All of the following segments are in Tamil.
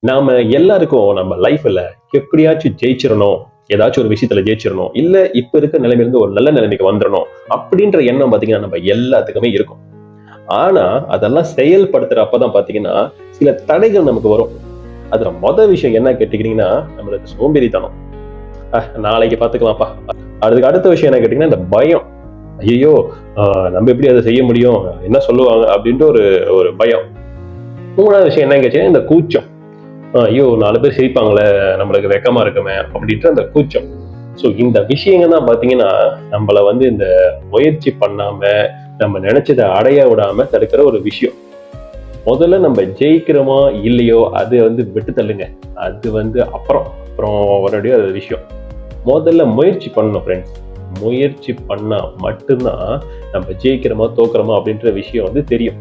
நாம எல்லாருக்கும் நம்ம லைஃப்ல எப்படியாச்சும் ஜெயிச்சிடணும், ஏதாச்சும் ஒரு விஷயத்துல ஜெயிச்சிடணும், இல்ல இப்ப இருக்க நிலைமையிலிருந்து ஒரு நல்ல நிலைமைக்கு வந்துடணும் அப்படின்ற எண்ணம் பாத்தீங்கன்னா நம்ம எல்லாத்துக்குமே இருக்கும். ஆனா அதெல்லாம் செயல்படுத்துறப்பதான் பாத்தீங்கன்னா சில தடைகள் நமக்கு வரும். அதுல விஷயம் என்ன கேட்டீங்கன்னா நம்மளுக்கு சோம்பேறித்தனம். நாளைக்கு பாத்துக்கலாம்ப்பா. அதுக்கு அடுத்த விஷயம் என்ன கேட்டீங்கன்னா இந்த பயம். ஐயோ, நம்ம எப்படி அதை செய்ய முடியும், என்ன சொல்லுவாங்க அப்படின்ற ஒரு ஒரு பயம். மூணாவது விஷயம் என்ன கேட்டீங்கன்னா இந்த கூச்சம். ஐயோ 4 பேர் சிரிப்பாங்களே, நம்மளுக்கு வெக்கமா இருக்குமே அப்படின்ற அந்த கூச்சம். ஸோ இந்த விஷயங்கள் தான் பாத்தீங்கன்னா நம்மள வந்து இந்த முயற்சி பண்ணாம நம்ம நினைச்சதை அடைய விடாம தடுக்கிற ஒரு விஷயம். முதல்ல நம்ம ஜெயிக்கிறோமோ இல்லையோ அது வந்து விட்டு தள்ளுங்க. அது வந்து அப்புறம் அப்புறம் வரக்கூடிய ஒரு விஷயம். முதல்ல முயற்சி பண்ணணும் ஃப்ரெண்ட்ஸ். முயற்சி பண்ணா மட்டும்தான் நம்ம ஜெயிக்கிறோமா தோக்குறோமா அப்படின்ற விஷயம் வந்து தெரியும்.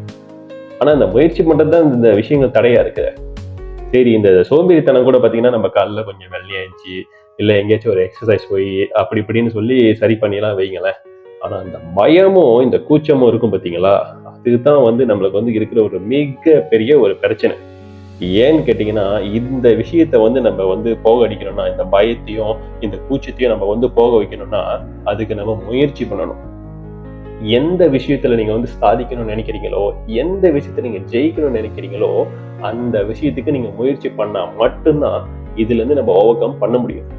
ஆனா இந்த முயற்சி பண்றது தான் இந்த விஷயங்கள் தடையா இருக்கு. சரி, இந்த சோம்பேறித்தனம் கூட பாத்தீங்கன்னா நம்ம காலைல கொஞ்சம் வெள்ளையாச்சு இல்ல எங்கேயாச்சும் ஒரு எக்ஸசைஸ் போய் அப்படி இப்படின்னு சொல்லி சரி பண்ணிலாம் வைங்களேன். ஆனா இந்த பயமும் இந்த கூச்சமும் இருக்கும் பாத்தீங்களா, அதுதான் வந்து நம்மளுக்கு வந்து இருக்கிற ஒரு மிக பெரிய ஒரு பிரச்சனை. ஏன்னு கேட்டீங்கன்னா இந்த விஷயத்த வந்து நம்ம வந்து போக அடிக்கணும்னா, இந்த பயத்தையும் இந்த கூச்சத்தையும் நம்ம வந்து போக வைக்கணும்னா அதுக்கு நம்ம முயற்சி பண்ணணும். எந்த விஷயத்துல நீங்க வந்து சாதிக்கணும்னு நினைக்கிறீங்களோ, எந்த விஷயத்துல நீங்க ஜெயிக்கணும்னு நினைக்கிறீங்களோ அந்த விஷயத்துக்கு நீங்க முயற்சி பண்ணா மட்டும்தான் இதுல இருந்து நம்ம ஓவர் கம் பண்ண முடியும்.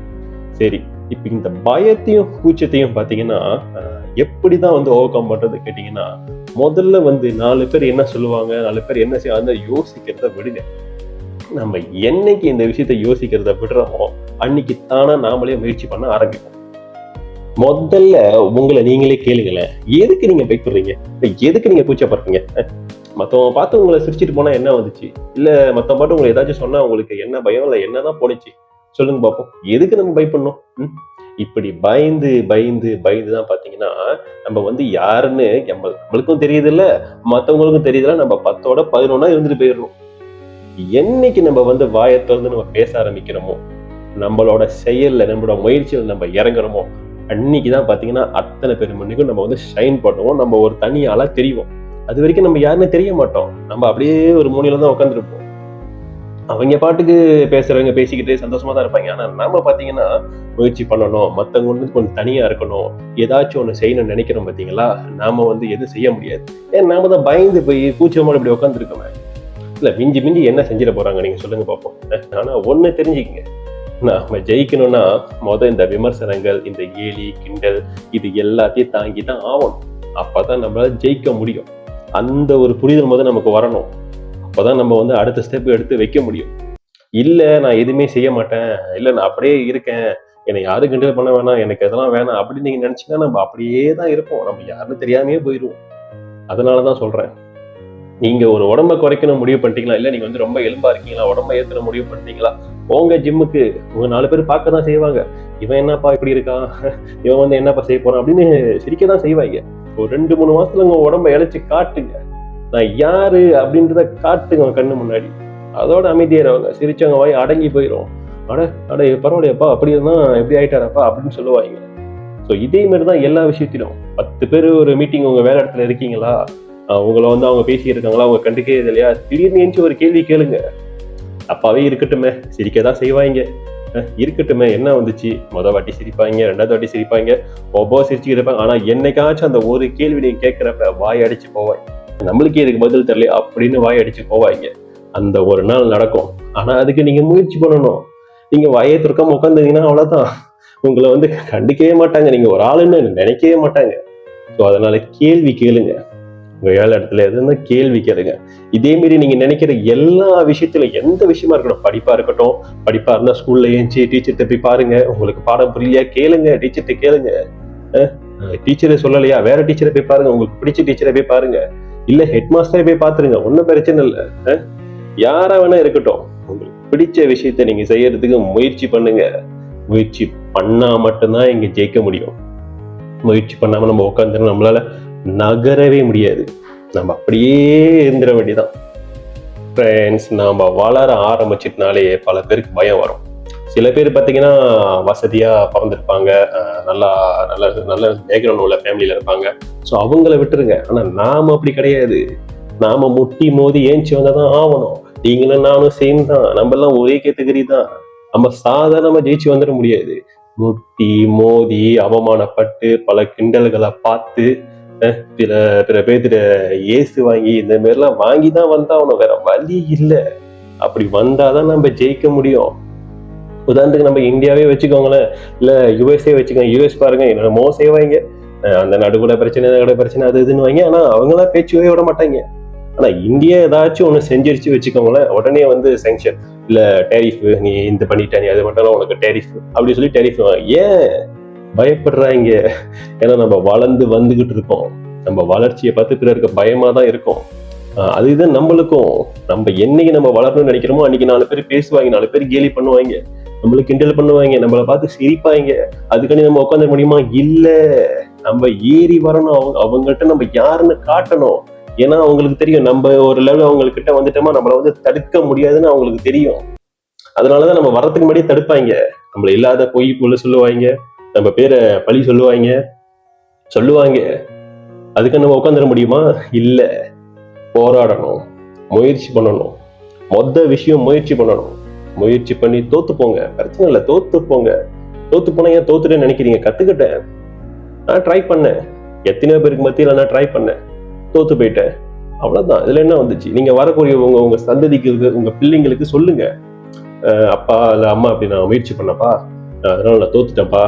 சரி, இப்ப இந்த பயத்தையும் கூச்சத்தையும் பாத்தீங்கன்னா எப்படிதான் வந்து ஓவர் கம் பண்றது கேட்டீங்கன்னா, முதல்ல வந்து 4 பேர் என்ன சொல்லுவாங்க, 4 பேர் என்ன செய்வாங்க யோசிக்கிறத விடுங்க. நம்ம என்னைக்கு இந்த விஷயத்த யோசிக்கிறத விடுறோமோ அன்னைக்கு தானா நாமளே முயற்சி பண்ண ஆரம்பிப்போம். முதல்ல உங்களை நீங்களே கேளுங்களேன், எதுக்கு நீங்க பயப்படுறீங்க, எதுக்கு நீங்க கூச்சப்படுறீங்க? மத்தவங்க பார்த்து உங்களை சிரிச்சிட்டு போனா என்ன வந்துச்சு, இல்ல மத்தவங்க பாட்டு உங்களை ஏதாச்சும் சொன்னா உங்களுக்கு என்ன பயம், இல்ல என்னதான் போனுச்சு சொல்லுங்க பாப்போம். எதுக்கு நம்ம பயப்படணும்? இப்படி பயந்து பயந்து பயந்துதான் பாத்தீங்கன்னா நம்ம வந்து யாருன்னு நம்மளுக்கும் தெரியுது இல்ல, மத்தவங்களுக்கும் தெரியுது இல்ல, நம்ம 10ஓட 11 இருந்துட்டு போயிடணும். என்னைக்கு நம்ம வந்து வாயை திறந்து நம்ம பேச ஆரம்பிக்கிறோமோ, நம்மளோட செயல்ல நம்மளோட முயற்சியில் நம்ம இறங்குறோமோ, அன்னைக்குதான் பாத்தீங்கன்னா அத்தனை பேர் முன்னிக்கும் நம்ம வந்து ஷைன் பண்ணுவோம். நம்ம ஒரு தனி ஆளா தெரியும். அது வரைக்கும் நம்ம யாருமே தெரிய மாட்டோம். நம்ம அப்படியே ஒரு மூலையில தான் உட்காந்துருப்போம். அவங்க பாட்டுக்கு பேசுறவங்க பேசிக்கிட்டு சந்தோஷமா தான் இருப்பாங்க. ஆனா நாம பாத்தீங்கன்னா முயற்சி பண்ணணும், மத்தவங்க வந்து கொஞ்சம் தனியா இருக்கணும், ஏதாச்சும் ஒண்ணு செய்யணும்னு நினைக்கிறோம் பாத்தீங்களா, நாம வந்து எதுவும் செய்ய முடியாது. ஏன் நாம தான் பயந்து போய் கூச்சமா இப்படி உட்காந்துருக்கோமே. இல்ல மிஞ்சி மிஞ்சி என்ன செஞ்சிட போறாங்க நீங்க சொல்லுங்க பாப்போம். ஆனா ஒண்ணு தெரிஞ்சுக்கங்க, நாம ஜெயிக்கணும்னா இந்த விமர்சனங்கள், இந்த கேலி கிண்டல் இது எல்லாத்தையும் தாங்கி தான் ஆகணும். அப்பதான் நம்மளால ஜெயிக்க முடியும். அந்த ஒரு புரிதல் நமக்கு வரணும். அப்பதான் நம்ம வந்து அடுத்த ஸ்டெப் எடுத்து வைக்க முடியும். இல்ல நான் எதுவுமே செய்ய மாட்டேன், இல்ல நான் அப்படியே இருக்கேன், என்னை யாரும் கிண்டல் பண்ண வேணாம், எனக்கு அதெல்லாம் வேணாம் அப்படின்னு நீங்க நினைச்சீங்கன்னா நம்ம அப்படியே தான் இருப்போம். நம்ம யாருன்னு தெரியாமையே போயிடுவோம். அதனாலதான் சொல்றேன், நீங்க ஒரு உடம்ப குறைக்கணும் முடிவு பண்ணிட்டீங்களா, இல்ல நீங்க வந்து ரொம்ப எலும்பா இருக்கீங்களா, உடம்ப ஏத்தணும் முடிவு பண்ணிட்டீங்களா, போங்க ஜிம்முக்கு. உங்க 4 பேர் பார்க்கதான் செய்வாங்க. இவன் என்னப்பா இப்படி இருக்கான், இவன் வந்து என்னப்பா செய்ய போறான் அப்படின்னு சிரிக்கதான் செய்வாங்க. ஒரு 2-3 மாசத்துல உங்க உடம்ப இழைச்சு காட்டுங்க, நான் யாரு அப்படின்றத காட்டுங்க கண்ணு முன்னாடி. அதோட அமைதியாயிருவாங்க, சிரிச்சவங்க வாய் அடங்கி போயிடும். அட அட பரவாயில்லையப்பா, அப்படி இருந்தா எப்படி ஆயிட்டாரப்பா அப்படின்னு சொல்லுவாங்க. ஸோ இதே மாதிரிதான் எல்லா விஷயத்திலும். 10 பேர் ஒரு மீட்டிங் உங்க வேலை இடத்துல இருக்கீங்களா, உங்களை வந்து அவங்க பேசி இருக்காங்களா, அவங்க கண்டுக்கே இல்லையா, திடீர்னு ஒரு கேள்வி கேளுங்க. அப்பாவே இருக்கட்டுமே, சிரிக்கதான் செய்வாங்க. இருக்கட்டுமே என்ன வந்துச்சு, வாட்டி சிரிப்பாங்க, 2வது வாட்டி சிரிப்பாங்க, சிரிச்சுக்கிட்டு இருப்பாங்க. ஆனா என்னைக்காச்சும் அந்த ஒரு கேள்வி நீங்க கேட்கிறப்ப வாய் அடிச்சு போவாங்க. நம்மளுக்கே இதுக்கு பதில் தெரியல அப்படின்னு வாய் அடிச்சு போவாங்க. அந்த ஒரு நாள் நடக்கும். ஆனா அதுக்கு நீங்க முயற்சி பண்ணணும். நீங்க வாயை திறக்காம உட்காந்துங்கன்னா அவ்வளவுதான், உங்களை வந்து கண்டுக்கவே மாட்டாங்க, நீங்க ஒரு ஆளுன்னு நினைக்கவே மாட்டாங்க. ஸோ அதனால கேள்வி கேளுங்க. உங்க வேலை இடத்துல எதுனா கேள்வி கேளுங்க. இதே மாதிரி நீங்க நினைக்கிற எல்லா விஷயத்துல எந்த விஷயமா இருக்கட்டும், படிப்பா இருக்கட்டும், படிப்பா இருந்தா ஸ்கூல்ல ஏஞ்சி டீச்சர்கிட்ட போய் பாருங்க. உங்களுக்கு பாடம் புரியலையா கேளுங்க, டீச்சர்கிட்ட கேளுங்க. டீச்சரை சொல்லலையா வேற டீச்சரை போய் பாருங்க, உங்களுக்கு பிடிச்ச டீச்சரை போய் பாருங்க, இல்ல ஹெட் மாஸ்டரை போய் பாத்துருங்க, ஒன்னும் பிரச்சனை இல்லை. யாரா வேணா இருக்கட்டும், உங்களுக்கு பிடிச்ச விஷயத்த நீங்க செய்யறதுக்கு முயற்சி பண்ணுங்க. முயற்சி பண்ணா மட்டும்தான் இங்க ஜெயிக்க முடியும். முயற்சி பண்ணாம நம்ம உட்காந்து நம்மளால நகரவே முடியாது. நம்ம அப்படியே இருந்துட வேண்டியதான். ஃப்ரெண்ட்ஸ், நாம வளர ஆரம்பிச்சிட்டனாலே பல பேருக்கு பயம் வரும். சில பேர் பார்த்தீங்கன்னா வசதியா பிறந்திருப்பாங்க, நல்லா நல்ல நல்ல பேக்ரவுண்ட் உள்ள ஃபேமிலியில இருப்பாங்க. ஸோ அவங்கள விட்டுருங்க. ஆனா நாம அப்படி கிடையாது. நாம முட்டி மோதி ஏஞ்சி வந்தாதான் ஆகணும். நீங்களும் நானும் சேம் தான், நம்ம எல்லாம் ஒரே கேட்டகரி தான். நம்ம சாதாரணமா ஜெயிச்சு வந்துட முடியாது. முட்டி மோதி அவமானப்பட்டு பல கிண்டல்களை பார்த்து பிற பிற பேர்த்திட ஏசு வாங்கி இந்த மாதிரிலாம் வாங்கி தான் வந்தாகணும், வேற வழி இல்லை. அப்படி வந்தாதான் நம்ம ஜெயிக்க முடியும். உதாரணத்துக்கு நம்ம இந்தியாவே வச்சுக்கோங்களேன், இல்ல யுஎஸ்ஏ வச்சுக்கோங்க. யுஎஸ் பாருங்க என்னமோ செய்வாங்க, அந்த நடுக்கூட பிரச்சனை அது இதுன்னு வாங்க. ஆனா அவங்களாம் பேச்சுவே விட மாட்டாங்க. ஆனா இந்தியா ஏதாச்சும் ஒண்ணு செஞ்சிருச்சு வச்சுக்கோங்களேன், உடனே வந்து சாங்ஷன், இல்ல டேரிஃப், நீ இந்த பண்ணிட்ட, நீ அது மட்டும் உனக்கு டேரிஃப் அப்படி சொல்லி டேரிஃப். ஏன் பயப்படுறாங்க? ஏன்னா நம்ம வளர்ந்து வந்துகிட்டு இருக்கோம். நம்ம வளர்ச்சியை பார்த்து பிறருக்கு பயமா தான் இருக்கும். அதுதான் நம்மளுக்கும். நம்ம என்னைக்கு நம்ம வளரணும்னு நினைக்கிறோமோ அன்னைக்கு 4 பேர் பேசுவாங்க, 4 பேர் கேலி பண்ணுவாங்க, நம்மளுக்கு கிண்டல் பண்ணுவாங்க, நம்மளை பார்த்து சிரிப்பாங்க. அதுக்காண்டி நம்ம உட்காந்துட முடியுமா? இல்ல, நம்ம ஏறி வரணும். அவங்ககிட்ட நம்ம யாருன்னு காட்டணும். ஏன்னா அவங்களுக்கு தெரியும் நம்ம ஒரு லெவல் அவங்ககிட்ட வந்துட்டோமா நம்மளை வந்து தடுக்க முடியாதுன்னு அவங்களுக்கு தெரியும். அதனாலதான் நம்ம வர்றதுக்கு முன்னாடியே தடுப்பாங்க. நம்மள இல்லாத பொய் போல சொல்லுவாங்க, நம்ம பேரை பழி சொல்லுவாங்க. அதுக்கு நம்ம உட்காந்துட முடியுமா? இல்ல, போராடணும், முயற்சி பண்ணணும். மொத்த விஷயம் முயற்சி பண்ணணும். முயற்சி பண்ணி தோத்து போங்க, பிரச்சனை இல்லை, தோத்து போங்க. தோத்து போனா ஏன் தோத்துட்டேன்னு நினைக்கிறீங்க? கத்துக்கிட்டேன், நான் ட்ரை பண்ணேன். எத்தனையோ பேருக்கு மத்தியில நான் ட்ரை பண்ணேன், தோத்து போயிட்டேன், அவ்வளவுதான். இதுல என்ன வந்துச்சு? நீங்க வரக்கூடிய உங்க சந்ததிக்கு, உங்க பிள்ளைங்களுக்கு சொல்லுங்க, அப்பா இல்ல அம்மா அப்படி நான் முயற்சி பண்ணப்பா, அதனால நான் தோத்துட்டேன்ப்பா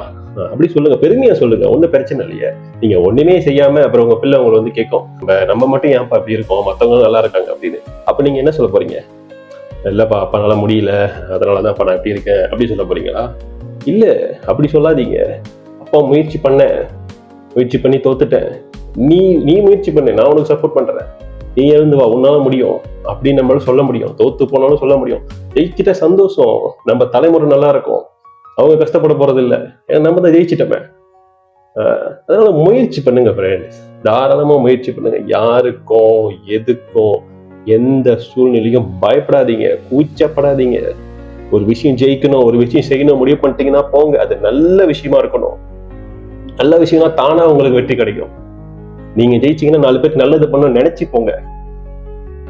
அப்படி சொல்லுங்க, பெருமையா சொல்லுங்க. ஒன்னும் பிரச்சனை இல்லையே. நீங்க ஒண்ணுமே செய்யாம அப்புறம் உங்க பிள்ளை உங்களை வந்து கேட்கும், நம்ம மட்டும் ஏன்ப்பா அப்படி இருக்கோம், மத்தவங்க நல்லா இருக்காங்க அப்படின்னு. அப்ப நீங்க என்ன சொல்ல போறீங்க? இல்லப்பா அப்பா நல்லா முடியல, அதனாலதான் அப்ப நான் எப்படி இருக்கேன் அப்படி சொல்ல போறீங்களா? இல்ல, அப்படி சொல்லாதீங்க. அப்பா முயற்சி பண்ணி தோத்துட்டேன், நீ முயற்சி பண்ண, நான் உனக்கு சப்போர்ட் பண்றேன், நீ எழுந்து வா, உன்னால முடியும் அப்படின்னு நம்மளால சொல்ல முடியும். தோத்து போனாலும் சொல்ல முடியும். ஜெயிச்சிட்ட சந்தோஷம், நம்ம தலைமுறை நல்லா இருக்கும், அவங்க கஷ்டப்பட போறது இல்லை, ஏன்னா நம்ம தான் ஜெயிச்சிட்டோமே. அதனால முயற்சி பண்ணுங்க ஃப்ரெண்ட்ஸ், தாராளமா முயற்சி பண்ணுங்க. யாருக்கும் எதுக்கும் எந்த சூழ்நிலையும் பயப்படாதீங்க, கூச்சப்படாதீங்க. ஒரு விஷயம் ஜெயிக்கணும், ஒரு விஷயம் செய்யணும் முடிவு பண்ணிட்டீங்கன்னா போங்க. அது நல்ல விஷயமா இருக்கணும். நல்ல விஷயம்னா தானா உங்களுக்கு வெற்றி கிடைக்கும். நீங்க ஜெயிச்சீங்கன்னா 4 பேருக்கு நல்லது பண்ண நினைச்சு போங்க,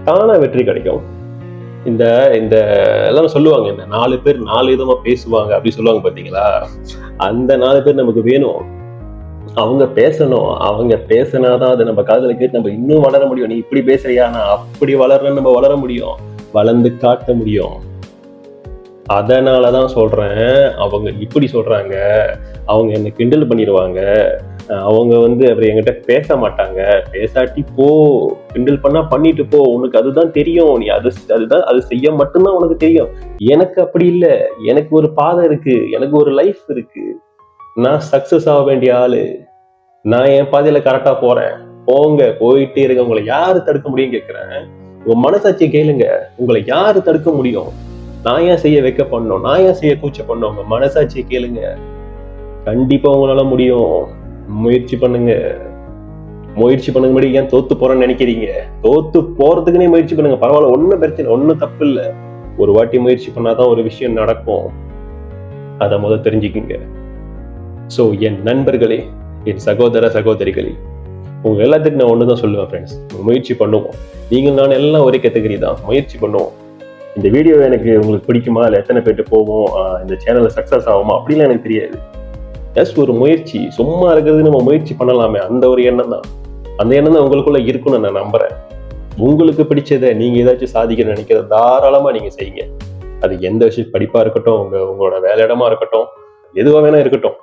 தானா வெற்றி கிடைக்கும். இந்த இந்த எல்லாம் சொல்லுவாங்க, இந்த 4 பேர் 4 விதமா பேசுவாங்க அப்படி சொல்லுவாங்க பாத்தீங்களா? அந்த 4 பேர் நமக்கு வேணும். அவங்க பேசணும். அவங்க பேசினாதான் அது நம்ம காதுல கேட்டு நம்ம இன்னும் வளர முடியும். நீ இப்படி பேசுறியா, நான் அப்படி வளர்றேன்னு நம்ம வளர முடியும், வளர்ந்து காட்ட முடியும். அதனாலதான் சொல்றேன், அவங்க இப்படி சொல்றாங்க, அவங்க என்ன கிண்டல் பண்ணிடுவாங்க, அவங்க வந்து அப்புறம் என்கிட்ட பேச மாட்டாங்க, பேசாட்டி போ, கிண்டல் பண்ணா பண்ணிட்டு போ, உனக்கு அதுதான் தெரியும், நீ அதுதான் அது செய்ய மட்டும்தான் உனக்கு தெரியும். எனக்கு அப்படி இல்லை, எனக்கு ஒரு பாதை இருக்கு, எனக்கு ஒரு லைஃப் இருக்கு, நான் சக்சஸ் ஆக வேண்டிய ஆளு, நான் என் பாதையில கரெக்டா போறேன், போங்க, போயிட்டே இருங்க. உங்களை யாரு தடுக்க முடியும் கேட்கிறேன்? உங்க மனசாட்சியை கேளுங்க, உங்களை யாரு தடுக்க முடியும்? நான் ஏன் செய்ய வைக்க பண்ணோம், நான் ஏன் செய்ய கூச்ச பண்ணோம்? உங்க மனசாட்சியை கேளுங்க, கண்டிப்பா உங்களால முடியும். முயற்சி பண்ணுங்க. ஏன் தோத்து போறேன்னு நினைக்கிறீங்க? தோத்து போறதுக்குன்னே முயற்சி பண்ணுங்க, பரவாயில்ல, ஒன்னும் பிரச்சனை, ஒன்னும் தப்பு இல்லை. ஒரு வாட்டி முயற்சி பண்ணாதான் ஒரு விஷயம் நடக்கும், அதை முதல் தெரிஞ்சுக்குங்க. ஸோ என் நண்பர்களே, என் சகோதர சகோதரிகளே, உங்க எல்லாத்துக்கும் நான் ஒண்ணுதான் சொல்லுவேன் ஃப்ரெண்ட்ஸ், முயற்சி பண்ணுவோம். நீங்கள் நான் எல்லாம் ஒரே கேட்டகரி தான், முயற்சி பண்ணுவோம். இந்த வீடியோ எனக்கு உங்களுக்கு பிடிக்குமா, இல்லை எத்தனை பேர்ட்டு போவோம், இந்த சேனல்ல சக்சஸ் ஆகுமா அப்படிலாம் எனக்கு தெரியாது. ஜஸ்ட் ஒரு முயற்சி, சும்மா இருக்கிறது நம்ம முயற்சி பண்ணலாமே, அந்த ஒரு எண்ணம் தான். அந்த எண்ணம் தான் உங்களுக்குள்ள இருக்குன்னு நான் நம்புறேன். உங்களுக்கு பிடிச்சதை நீங்க ஏதாச்சும் சாதிக்க நினைக்கிறத தாராளமா நீங்க செய்யுங்க. அது எந்த விஷயம், படிப்பா இருக்கட்டும், உங்களோட வேலை இடமா இருக்கட்டும், எதுவா வேணா இருக்கட்டும்,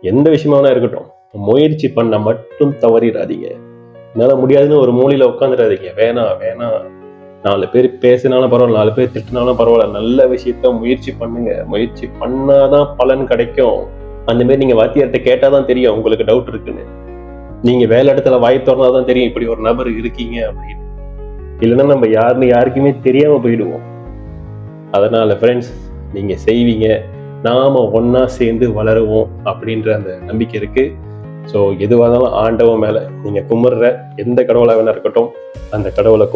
எந்த விஷயமா வேணா இருக்கட்டும், முயற்சி பண்ண மட்டும் தவறிடாதீங்க. என்னால முடியாதுன்னு ஒரு மூலையில உட்காந்துடாதீங்க. வேணாம், 4 பேர் பேசினாலும் பரவாயில்ல, 4 பேர் திட்டினாலும் பரவாயில்ல, நல்ல விஷயத்த முயற்சி பண்ணுங்க. முயற்சி பண்ணாதான் பலன் கிடைக்கும். அந்த மாதிரி நீங்க வாத்தியார்கிட்ட கேட்டாதான் தெரியும் உங்களுக்கு டவுட் இருக்குன்னு. நீங்க வேலை இடத்துல வாய் திறந்தாதான் தெரியும் இப்படி ஒரு நபர் இருக்கீங்க அப்படின்னு. இல்லைன்னா நம்ம யாருக்குமே தெரியாம போயிடுவோம். அதனால ஃப்ரெண்ட்ஸ், நீங்க செய்வீங்க, நாம ஒன்னா சேர்ந்து வளருவோம் அப்படின்ற அந்த நம்பிக்கை இருக்கு. ஸோ எதுவாக இருந்தாலும் ஆண்டவன் மேல நீங்க கும்பிடுற எந்த கடவுளா வேணா இருக்கட்டும், அந்த கடவுளை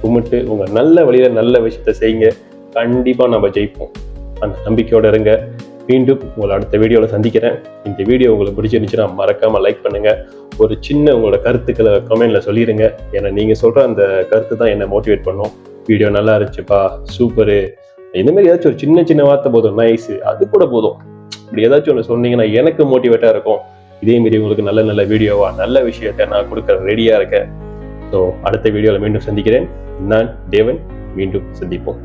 கும்பிட்டு உங்க நல்ல வழியில நல்ல விஷயத்த செய்யுங்க. கண்டிப்பா நம்ம ஜெயிப்போம். அந்த நம்பிக்கையோட இருங்க. மீண்டும் உங்களை அடுத்த வீடியோவில் சந்திக்கிறேன். இந்த வீடியோ உங்களுக்கு பிடிச்சிருந்துச்சுன்னா மறக்காம லைக் பண்ணுங்க. உங்களோட கருத்துக்களை கமெண்ட்ல சொல்லிடுங்க. ஏன்னா நீங்க சொல்ற அந்த கருத்து தான் என்னை மோட்டிவேட் பண்ணும். வீடியோ நல்லா இருந்துச்சுப்பா, சூப்பரு, இந்த மாதிரி ஏதாச்சும் ஒரு சின்ன சின்ன வார்த்தை போதும், நைஸ், அது கூட போதும். இப்படி ஏதாச்சும் ஒன்று சொன்னீங்கன்னா எனக்கு மோட்டிவேட்டா இருக்கும். இதே மாதிரி உங்களுக்கு நல்ல நல்ல வீடியோவா நல்ல விஷயத்த நான் கொடுக்க ரெடியா இருக்கேன். ஸோ அடுத்த வீடியோவில் மீண்டும் சந்திக்கிறேன். நான் தேவன். மீண்டும் சந்திப்போம்.